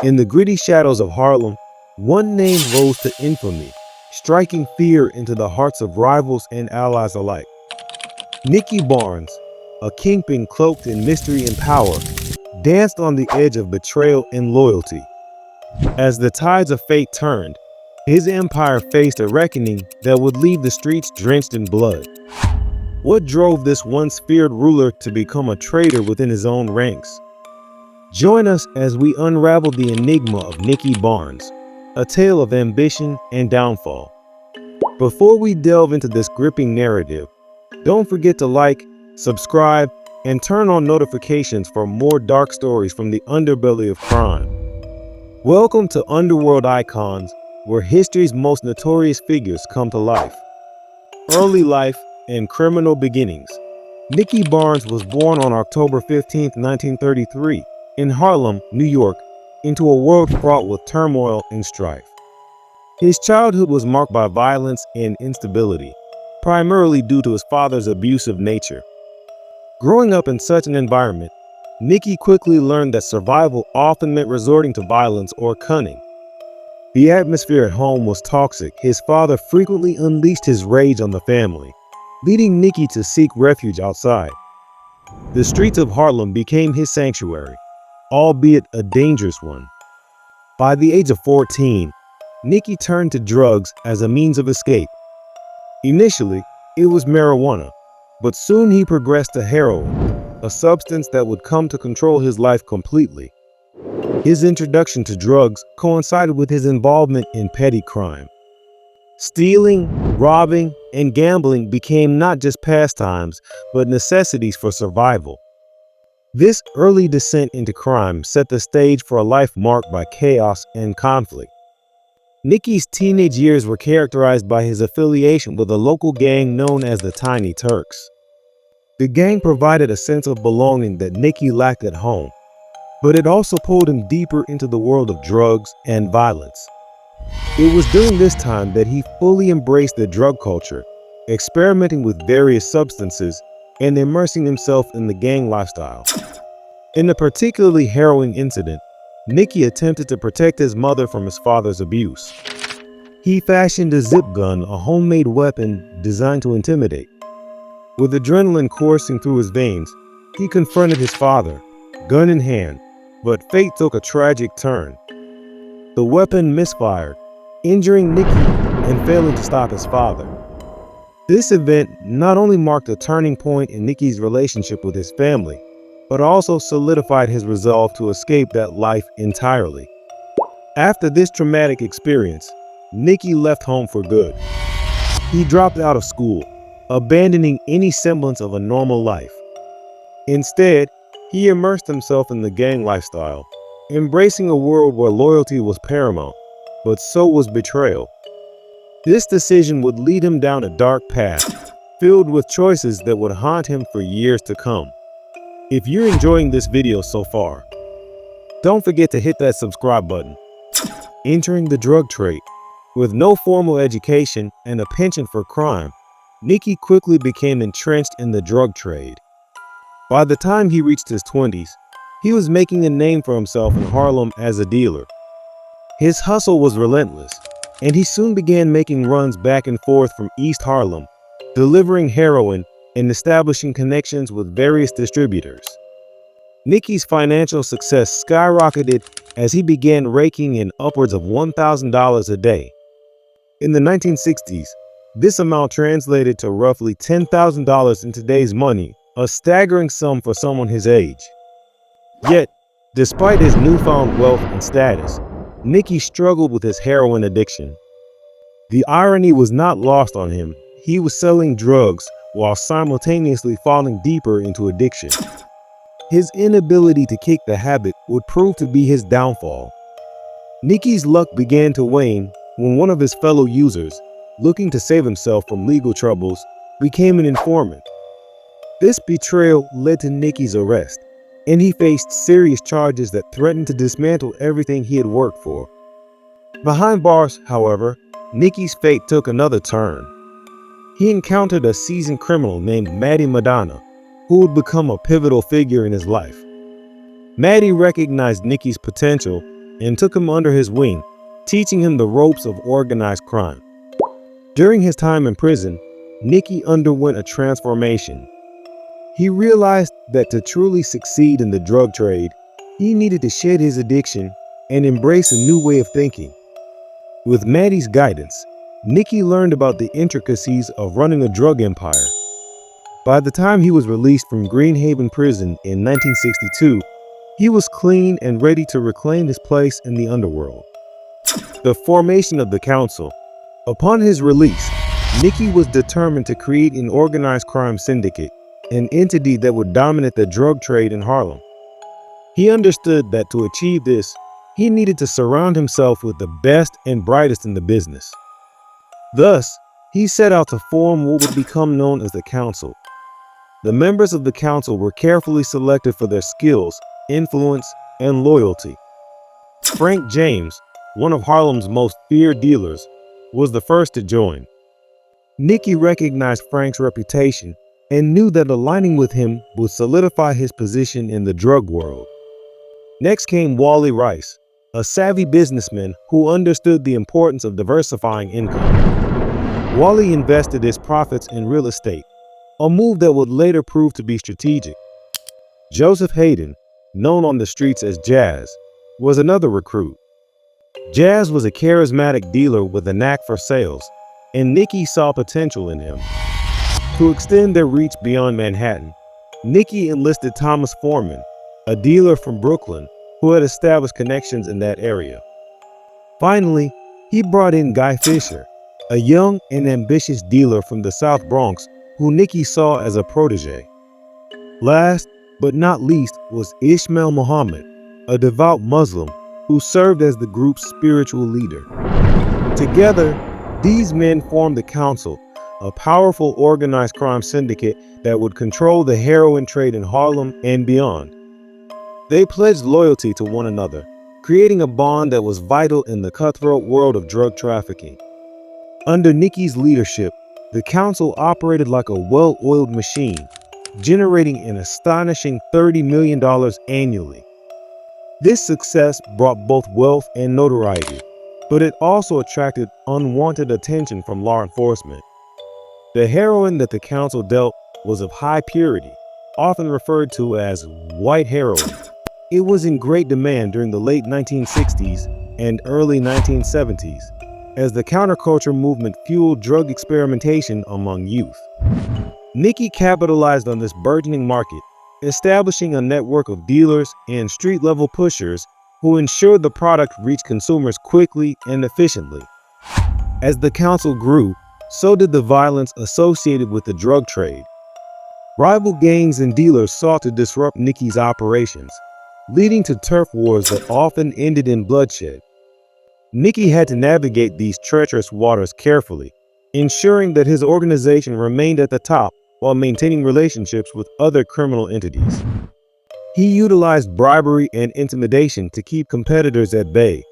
In the gritty shadows of Harlem, one name rose to infamy, striking fear into the hearts of rivals and allies alike. Nicky Barnes, a kingpin cloaked in mystery and power, danced on the edge of betrayal and loyalty. As the tides of fate turned, his empire faced a reckoning that would leave the streets drenched in blood. What drove this once feared ruler to become a traitor within his own ranks? Join us as we unravel the enigma of Nicky Barnes, a tale of ambition and downfall. Before we delve into this gripping narrative, don't forget to like, subscribe, and turn on notifications for more dark stories from the underbelly of crime. Welcome to Underworld Icons, where history's most notorious figures come to life. Early life and criminal beginnings. Nicky Barnes was born on October 15, 1933, in Harlem, New York, into a world fraught with turmoil and strife. His childhood was marked by violence and instability, primarily due to his father's abusive nature. Growing up in such an environment, Nicky quickly learned that survival often meant resorting to violence or cunning. The atmosphere at home was toxic. His father frequently unleashed his rage on the family, leading Nicky to seek refuge outside. The streets of Harlem became his sanctuary, albeit a dangerous one. By the age of 14, Nicky turned to drugs as a means of escape. Initially, it was marijuana, but soon he progressed to heroin, a substance that would come to control his life completely. His introduction to drugs coincided with his involvement in petty crime. Stealing, robbing, and gambling became not just pastimes, but necessities for survival. This early descent into crime set the stage for a life marked by chaos and conflict. Nicky's teenage years were characterized by his affiliation with a local gang known as the Tiny Turks. The gang provided a sense of belonging that Nicky lacked at home, but it also pulled him deeper into the world of drugs and violence. It was during this time that he fully embraced the drug culture, experimenting with various substances and immersing himself in the gang lifestyle. In a particularly harrowing incident, Nicky attempted to protect his mother from his father's abuse. He fashioned a zip gun, a homemade weapon designed to intimidate. With adrenaline coursing through his veins, he confronted his father, gun in hand, but fate took a tragic turn. The weapon misfired, injuring Nicky and failing to stop his father. This event not only marked a turning point in Nicky's relationship with his family, but also solidified his resolve to escape that life entirely. After this traumatic experience, Nicky left home for good. He dropped out of school, abandoning any semblance of a normal life. Instead, he immersed himself in the gang lifestyle, embracing a world where loyalty was paramount, but so was betrayal. This decision would lead him down a dark path, filled with choices that would haunt him for years to come. If you're enjoying this video so far, don't forget to hit that subscribe button. Entering the drug trade. With no formal education and a penchant for crime, Nicky quickly became entrenched in the drug trade. By the time he reached his 20s, he was making a name for himself in Harlem as a dealer. His hustle was relentless, and he soon began making runs back and forth from East Harlem, delivering heroin and establishing connections with various distributors. Nicky's financial success skyrocketed as he began raking in upwards of $1,000 a day. In the 1960s, this amount translated to roughly $10,000 in today's money, a staggering sum for someone his age. Yet, despite his newfound wealth and status, Nicky struggled with his heroin addiction. The irony was not lost on him. He was selling drugs while simultaneously falling deeper into addiction. His inability to kick the habit would prove to be his downfall. Nicky's luck began to wane when one of his fellow users, looking to save himself from legal troubles, became an informant. This betrayal led to Nicky's arrest, and he faced serious charges that threatened to dismantle everything he had worked for. Behind bars, however, Nicky's fate took another turn. He encountered a seasoned criminal named Matty Madonna, who would become a pivotal figure in his life. Matty recognized Nicky's potential and took him under his wing, teaching him the ropes of organized crime. During his time in prison, Nicky underwent a transformation. He realized that to truly succeed in the drug trade, he needed to shed his addiction and embrace a new way of thinking. With Maddie's guidance, Nicky learned about the intricacies of running a drug empire. By the time he was released from Greenhaven Prison in 1962, he was clean and ready to reclaim his place in the underworld. The formation of the council. Upon his release, Nicky was determined to create an organized crime syndicate, an entity that would dominate the drug trade in Harlem. He understood that to achieve this, he needed to surround himself with the best and brightest in the business. Thus, he set out to form what would become known as the Council. The members of the council were carefully selected for their skills, influence, and loyalty. Frank James, one of Harlem's most feared dealers, was the first to join. Nicky recognized Frank's reputation and knew that aligning with him would solidify his position in the drug world. Next came Wally Rice, a savvy businessman who understood the importance of diversifying income. Wally invested his profits in real estate, a move that would later prove to be strategic. Joseph Hayden, known on the streets as Jazz, was another recruit. Jazz was a charismatic dealer with a knack for sales, and Nicky saw potential in him. To extend their reach beyond Manhattan, Nicky enlisted Thomas Foreman, a dealer from Brooklyn who had established connections in that area. Finally, he brought in Guy Fisher, a young and ambitious dealer from the South Bronx who Nicky saw as a protege. Last but not least was Ishmael Muhammad, a devout Muslim who served as the group's spiritual leader. Together, these men formed the Council, a powerful organized crime syndicate that would control the heroin trade in Harlem and beyond. They pledged loyalty to one another, creating a bond that was vital in the cutthroat world of drug trafficking. Under Nicky's leadership, the council operated like a well-oiled machine, generating an astonishing $30 million annually. This success brought both wealth and notoriety, but it also attracted unwanted attention from law enforcement. The heroin that the council dealt was of high purity, often referred to as white heroin. It was in great demand during the late 1960s and early 1970s, as the counterculture movement fueled drug experimentation among youth. Nicky capitalized on this burgeoning market, establishing a network of dealers and street-level pushers who ensured the product reached consumers quickly and efficiently. As the council grew, so did the violence associated with the drug trade. Rival gangs and dealers sought to disrupt Nicky's operations, leading to turf wars that often ended in bloodshed. Nicky had to navigate these treacherous waters carefully, ensuring that his organization remained at the top while maintaining relationships with other criminal entities. He utilized bribery and intimidation to keep competitors at bay,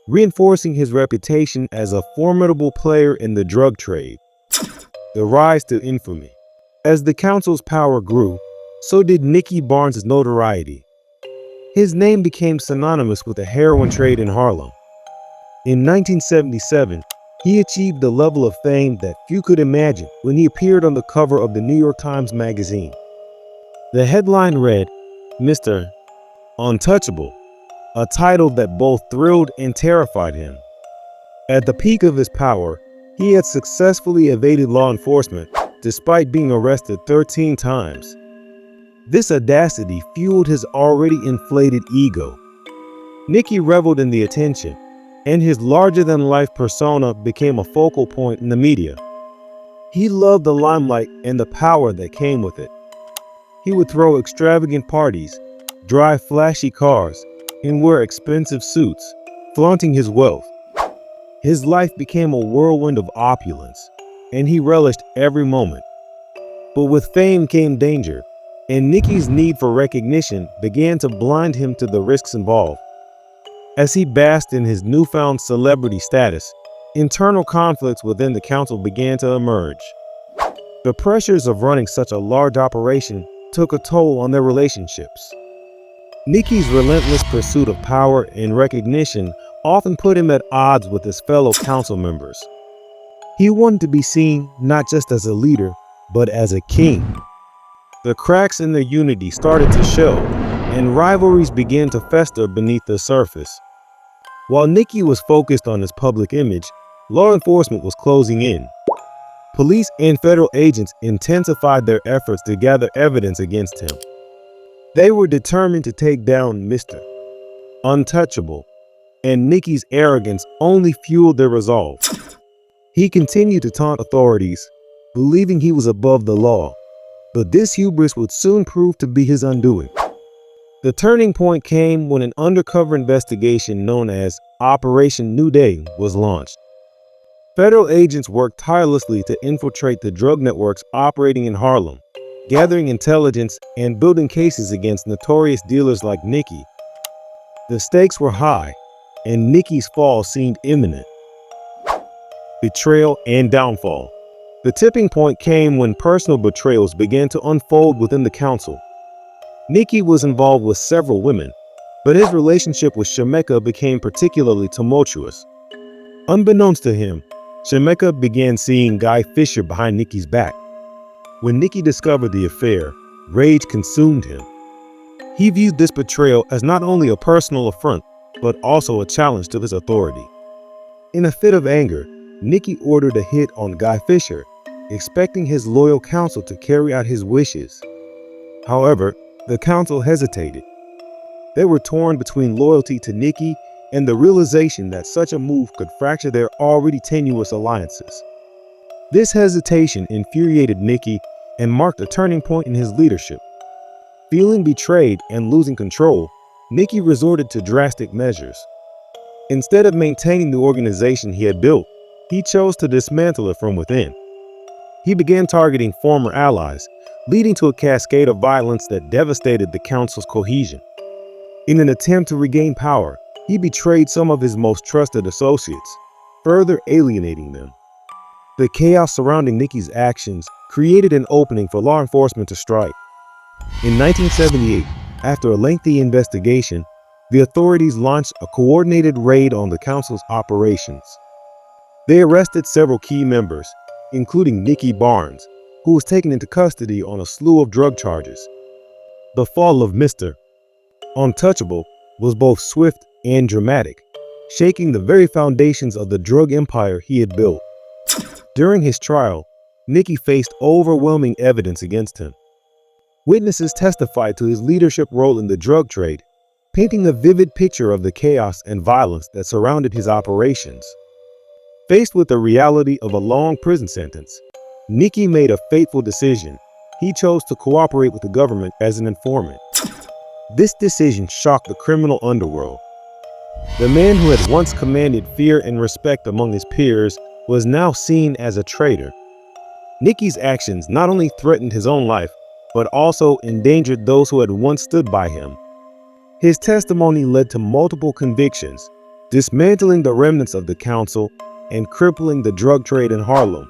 reinforcing his reputation as a formidable player in the drug trade. The rise to infamy. As the council's power grew, so did Nicky Barnes' notoriety. His name became synonymous with the heroin trade in Harlem. In 1977, he achieved a level of fame that few could imagine when he appeared on the cover of the New York Times magazine. The headline read, "Mr. Untouchable," a title that both thrilled and terrified him. At the peak of his power, he had successfully evaded law enforcement despite being arrested 13 times. This audacity fueled his already inflated ego. Nicky reveled in the attention, and his larger-than-life persona became a focal point in the media. He loved the limelight and the power that came with it. He would throw extravagant parties, drive flashy cars, and wear expensive suits, flaunting his wealth. His life became a whirlwind of opulence, and he relished every moment. But with fame came danger, and Nicky's need for recognition began to blind him to the risks involved. As he basked in his newfound celebrity status, internal conflicts within the council began to emerge. The pressures of running such a large operation took a toll on their relationships. Nicky's relentless pursuit of power and recognition often put him at odds with his fellow council members. He wanted to be seen not just as a leader, but as a king. The cracks in their unity started to show, and rivalries began to fester beneath the surface. While Nicky was focused on his public image, law enforcement was closing in. Police and federal agents intensified their efforts to gather evidence against him. They were determined to take down Mr. Untouchable, and Nicky's arrogance only fueled their resolve. He continued to taunt authorities, believing he was above the law, but this hubris would soon prove to be his undoing. The turning point came when an undercover investigation known as Operation New Day was launched. Federal agents worked tirelessly to infiltrate the drug networks operating in Harlem, gathering intelligence and building cases against notorious dealers like Nicky. The stakes were high, and Nicky's fall seemed imminent. Betrayal and downfall. The tipping point came when personal betrayals began to unfold within the council. Nicky was involved with several women, but his relationship with Shemeka became particularly tumultuous. Unbeknownst to him, Shemeka began seeing Guy Fisher behind Nicky's back. When Nicky discovered the affair, rage consumed him. He viewed this betrayal as not only a personal affront, but also a challenge to his authority. In a fit of anger, Nicky ordered a hit on Guy Fisher, expecting his loyal council to carry out his wishes. However, the council hesitated. They were torn between loyalty to Nicky and the realization that such a move could fracture their already tenuous alliances. This hesitation infuriated Nicky and marked a turning point in his leadership. Feeling betrayed and losing control, Nicky resorted to drastic measures. Instead of maintaining the organization he had built, he chose to dismantle it from within. He began targeting former allies, leading to a cascade of violence that devastated the council's cohesion. In an attempt to regain power, he betrayed some of his most trusted associates, further alienating them. The chaos surrounding Nicky's actions created an opening for law enforcement to strike. In 1978, after a lengthy investigation, the authorities launched a coordinated raid on the council's operations. They arrested several key members, including Nicky Barnes, who was taken into custody on a slew of drug charges. The fall of Mr. Untouchable was both swift and dramatic, shaking the very foundations of the drug empire he had built. During his trial, Nicky faced overwhelming evidence against him. Witnesses testified to his leadership role in the drug trade, painting a vivid picture of the chaos and violence that surrounded his operations. Faced with the reality of a long prison sentence, Nicky made a fateful decision. He chose to cooperate with the government as an informant. This decision shocked the criminal underworld. The man who had once commanded fear and respect among his peers was now seen as a traitor. Nicky's actions not only threatened his own life, but also endangered those who had once stood by him. His testimony led to multiple convictions, dismantling the remnants of the council and crippling the drug trade in Harlem.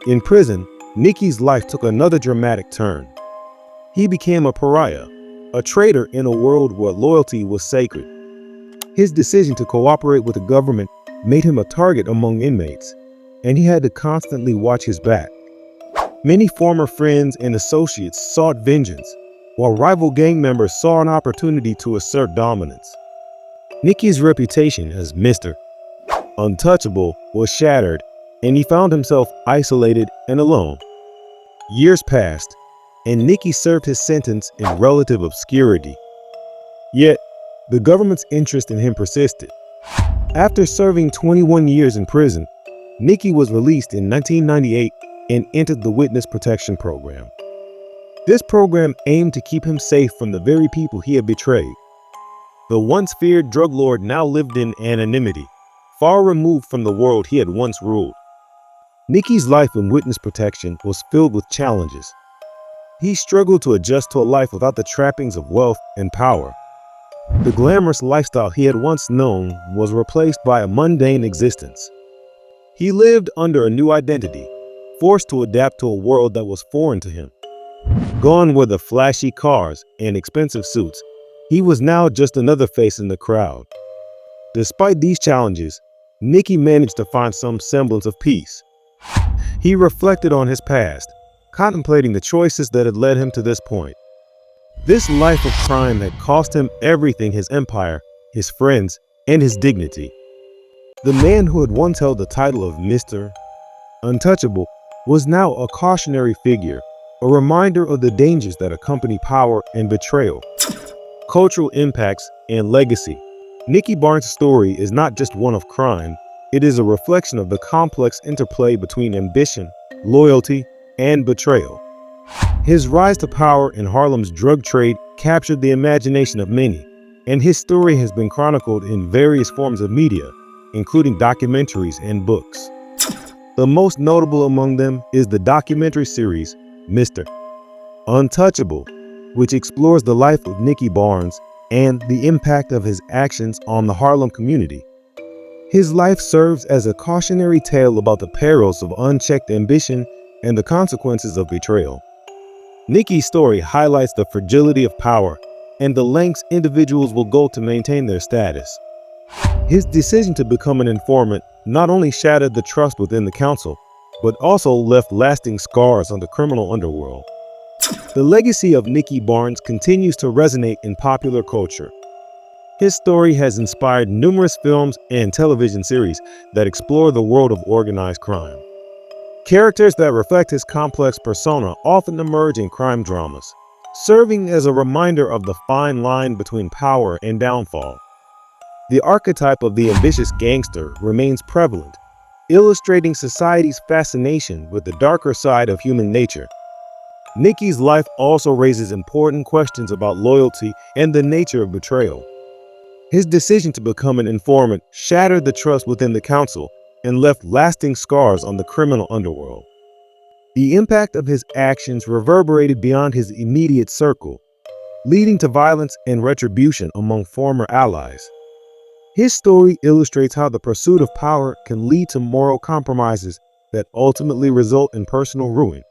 In prison, Nicky's life took another dramatic turn. He became a pariah, a traitor in a world where loyalty was sacred. His decision to cooperate with the government made him a target among inmates, and he had to constantly watch his back. Many former friends and associates sought vengeance, while rival gang members saw an opportunity to assert dominance. Nicky's reputation as Mr. Untouchable was shattered, and he found himself isolated and alone. Years passed, and Nicky served his sentence in relative obscurity. Yet, the government's interest in him persisted. After serving 21 years in prison, Nicky was released in 1998 and entered the Witness Protection Program. This program aimed to keep him safe from the very people he had betrayed. The once feared drug lord now lived in anonymity, far removed from the world he had once ruled. Nicky's life in witness protection was filled with challenges. He struggled to adjust to a life without the trappings of wealth and power. The glamorous lifestyle he had once known was replaced by a mundane existence. He lived under a new identity, forced to adapt to a world that was foreign to him. Gone were the flashy cars and expensive suits. He was now just another face in the crowd. Despite these challenges, Nicky managed to find some semblance of peace. He reflected on his past, contemplating the choices that had led him to this point. This life of crime had cost him everything: his empire, his friends, and his dignity. The man who had once held the title of Mr. Untouchable was now a cautionary figure, a reminder of the dangers that accompany power and betrayal. Cultural impacts and legacy. Nicky Barnes' story is not just one of crime, it is a reflection of the complex interplay between ambition, loyalty, and betrayal. His rise to power in Harlem's drug trade captured the imagination of many, and his story has been chronicled in various forms of media, including documentaries and books. The most notable among them is the documentary series Mr. Untouchable, which explores the life of Nicky Barnes and the impact of his actions on the Harlem community. His life serves as a cautionary tale about the perils of unchecked ambition and the consequences of betrayal. Nicky's story highlights the fragility of power and the lengths individuals will go to maintain their status. His decision to become an informant not only shattered the trust within the council, but also left lasting scars on the criminal underworld. The legacy of Nicky Barnes continues to resonate in popular culture. His story has inspired numerous films and television series that explore the world of organized crime. Characters that reflect his complex persona often emerge in crime dramas, serving as a reminder of the fine line between power and downfall. The archetype of the ambitious gangster remains prevalent, illustrating society's fascination with the darker side of human nature. Nicky's life also raises important questions about loyalty and the nature of betrayal. His decision to become an informant shattered the trust within the council and left lasting scars on the criminal underworld. The impact of his actions reverberated beyond his immediate circle, leading to violence and retribution among former allies. His story illustrates how the pursuit of power can lead to moral compromises that ultimately result in personal ruin.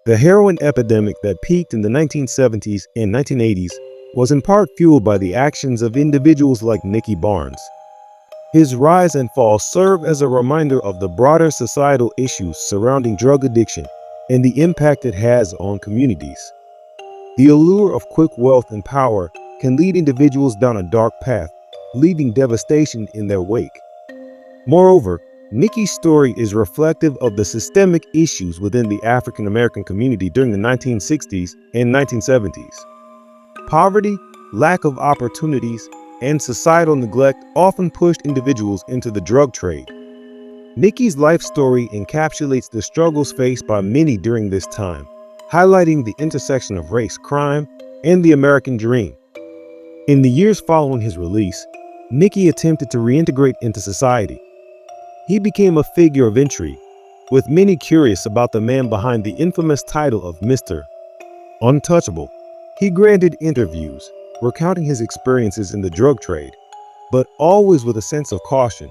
The heroin epidemic that peaked in the 1970s and 1980s was in part fueled by the actions of individuals like Nicky Barnes. His rise and fall serve as a reminder of the broader societal issues surrounding drug addiction and the impact it has on communities. The allure of quick wealth and power can lead individuals down a dark path, leaving devastation in their wake. Moreover, Nicky's story is reflective of the systemic issues within the African American community during the 1960s and 1970s. Poverty, lack of opportunities, and societal neglect often pushed individuals into the drug trade. Nicky's life story encapsulates the struggles faced by many during this time, highlighting the intersection of race, crime, and the American dream. In the years following his release, Nicky attempted to reintegrate into society. He became a figure of intrigue, with many curious about the man behind the infamous title of Mr. Untouchable. He granted interviews, recounting his experiences in the drug trade, but always with a sense of caution.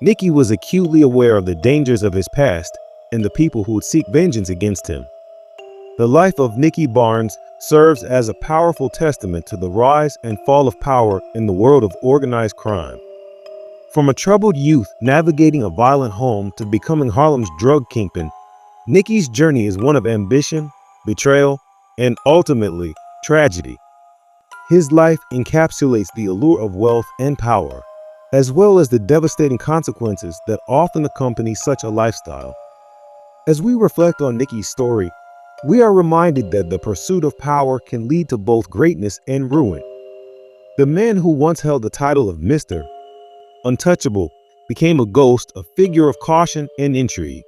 Nicky was acutely aware of the dangers of his past and the people who would seek vengeance against him. The life of Nicky Barnes serves as a powerful testament to the rise and fall of power in the world of organized crime. From a troubled youth navigating a violent home to becoming Harlem's drug kingpin, Nicky's journey is one of ambition, betrayal, and ultimately, tragedy. His life encapsulates the allure of wealth and power, as well as the devastating consequences that often accompany such a lifestyle. As we reflect on Nicky's story, we are reminded that the pursuit of power can lead to both greatness and ruin. The man who once held the title of Mr. Untouchable became a ghost, a figure of caution and intrigue.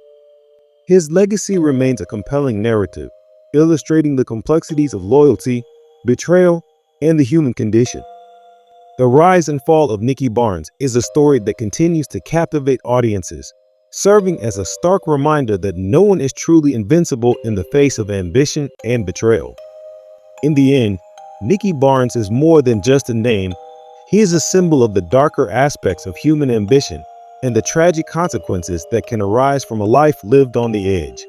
His legacy remains a compelling narrative, illustrating the complexities of loyalty, betrayal, and the human condition. The rise and fall of Nicky Barnes is a story that continues to captivate audiences, serving as a stark reminder that no one is truly invincible in the face of ambition and betrayal. In the end, Nicky Barnes is more than just a name. He is a symbol of the darker aspects of human ambition and the tragic consequences that can arise from a life lived on the edge.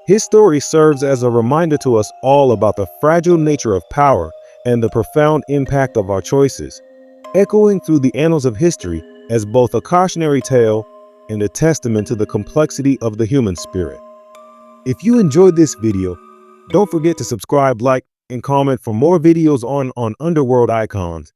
His story serves as a reminder to us all about the fragile nature of power and the profound impact of our choices, echoing through the annals of history as both a cautionary tale and a testament to the complexity of the human spirit. If you enjoyed this video, don't forget to subscribe, like, and comment for more videos on Underworld Icons.